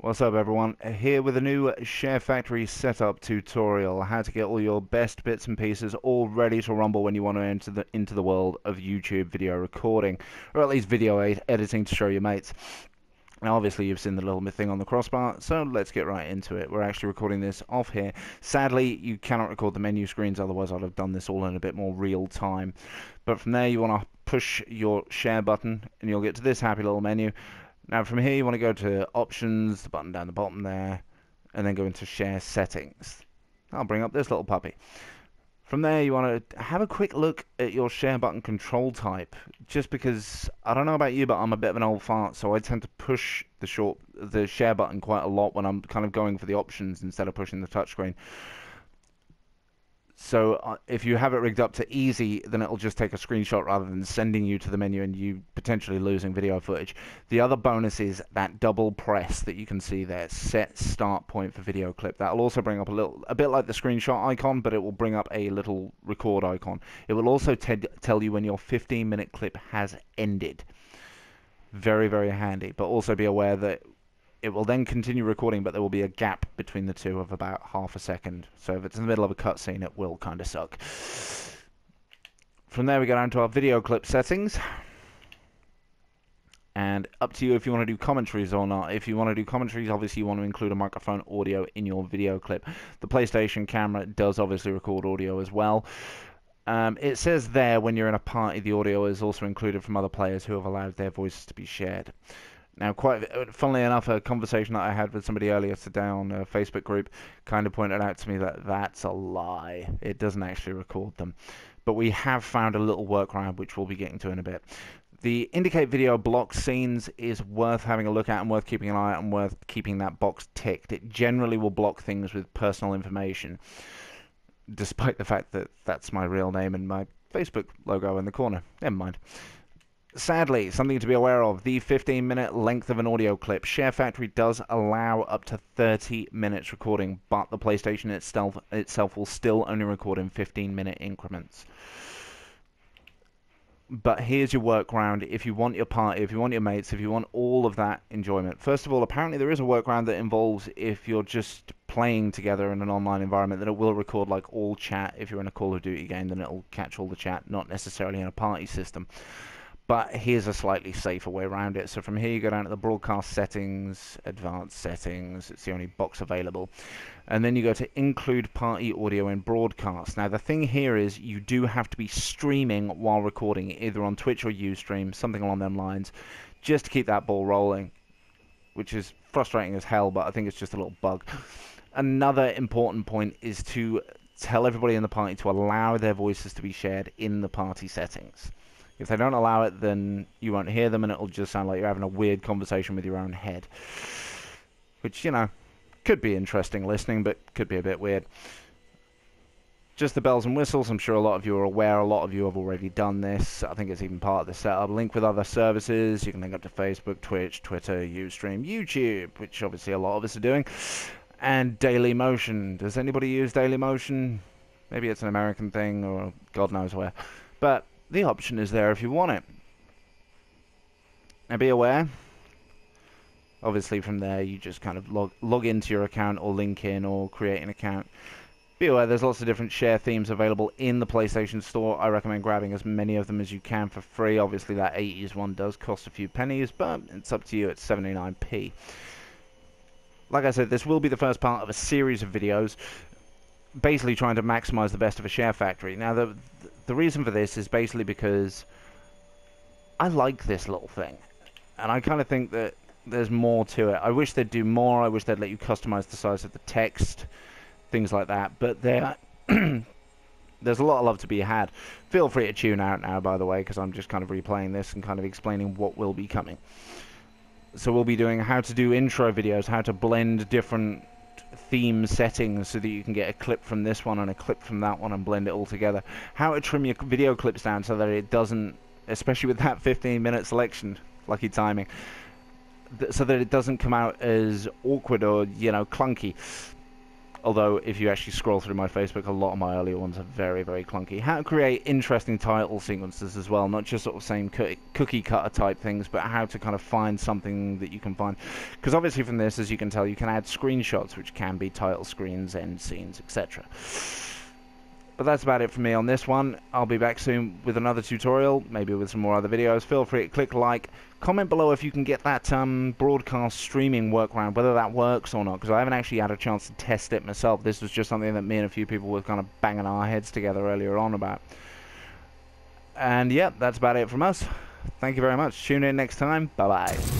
What's up everyone, here with a new SHAREfactory setup tutorial, how to get all your best bits and pieces all ready to rumble when you want to enter into the world of YouTube video recording, or at least video editing to show your mates. Now obviously you've seen the little thing on the crossbar, so let's get right into it. We're actually recording this off here. Sadly, you cannot record the menu screens, otherwise I'd have done this all in a bit more real time. But from there you want to push your share button and you'll get to this happy little menu. Now from here you want to go to options, the button down the bottom there, and then go into share settings. I'll bring up this little puppy. From there you want to have a quick look at your share button control type, just because I don't know about you, but I'm a bit of an old fart, so I tend to push the share button quite a lot when I'm kind of going for the options instead of pushing the touchscreen. So if you have it rigged up to easy, then it'll just take a screenshot rather than sending you to the menu and you potentially losing video footage. The other bonus is that double press that you can see there, set start point for video clip. That'll also bring up a bit like the screenshot icon, but it will bring up a little record icon. It will also tell you when your 15-minute clip has ended. Very, very handy, but also be aware that it will then continue recording, but there will be a gap between the two of about half a second. So if it's in the middle of a cutscene, it will kind of suck. From there, we go down to our video clip settings. And up to you if you want to do commentaries or not. If you want to do commentaries, obviously you want to include a microphone audio in your video clip. The PlayStation camera does obviously record audio as well. It says there when you're in a party, the audio is also included from other players who have allowed their voices to be shared. Now, quite funnily enough, a conversation that I had with somebody earlier today on a Facebook group kind of pointed out to me that that's a lie. It doesn't actually record them. But we have found a little workaround, which we'll be getting to in a bit. The indicate video block scenes is worth having a look at and worth keeping an eye out and worth keeping that box ticked. It generally will block things with personal information, despite the fact that that's my real name and my Facebook logo in the corner. Never mind. Sadly, something to be aware of, the 15-minute length of an audio clip. SHAREfactory does allow up to 30 minutes recording, but the PlayStation itself will still only record in 15-minute increments. But here's your workaround if you want your party, if you want your mates, if you want all of that enjoyment. First of all, apparently there is a workaround that involves if you're just playing together in an online environment, then it will record like all chat. If you're in a Call of Duty game, then it'll catch all the chat, not necessarily in a party system. But here's a slightly safer way around it. So from here you go down to the broadcast settings, advanced settings, it's the only box available. And then you go to include party audio in broadcast. Now the thing here is you do have to be streaming while recording, either on Twitch or Ustream, something along them lines, just to keep that ball rolling, which is frustrating as hell, but I think it's just a little bug. Another important point is to tell everybody in the party to allow their voices to be shared in the party settings. If they don't allow it, then you won't hear them and it'll just sound like you're having a weird conversation with your own head. Which, you know, could be interesting listening, but could be a bit weird. Just the bells and whistles. I'm sure a lot of you are aware. A lot of you have already done this. I think it's even part of the setup. Link with other services. You can link up to Facebook, Twitch, Twitter, Ustream, YouTube, which obviously a lot of us are doing. And Daily Motion. Does anybody use Daily Motion? Maybe it's an American thing or God knows where. But the option is there if you want it. Now be aware, obviously from there you just kind of log into your account or link in or create an account. Be aware there's lots of different share themes available in the PlayStation Store. I recommend grabbing as many of them as you can for free. Obviously that 80s one does cost a few pennies, but it's up to you at 79p. Like I said, this will be the first part of a series of videos basically trying to maximize the best of a SHAREfactory. Now the reason for this is basically because I like this little thing, and I kind of think that there's more to it. I wish they'd do more. I wish they'd let you customize the size of the text, things like that, but there's a lot of love to be had. Feel free to tune out now, by the way, because I'm just kind of replaying this and kind of explaining what will be coming. So we'll be doing how to do intro videos, how to blend different theme settings so that you can get a clip from this one and a clip from that one and blend it all together. How to trim your video clips down so that it doesn't, especially with that 15-minute selection, lucky timing, so that it doesn't come out as awkward or, you know, clunky. Although, if you actually scroll through my Facebook, a lot of my earlier ones are very, very clunky. How to create interesting title sequences as well, not just sort of same cookie cutter type things, but how to kind of find something that you can find. Because obviously from this, as you can tell, you can add screenshots, which can be title screens, end scenes, etc. But that's about it for me on this one. I'll be back soon with another tutorial, maybe with some more other videos. Feel free to click like, comment below if you can get that broadcast streaming workaround, whether that works or not, because I haven't actually had a chance to test it myself. This was just something that me and a few people were kind of banging our heads together earlier on about. And yeah, that's about it from us. Thank you very much. Tune in next time. Bye-bye.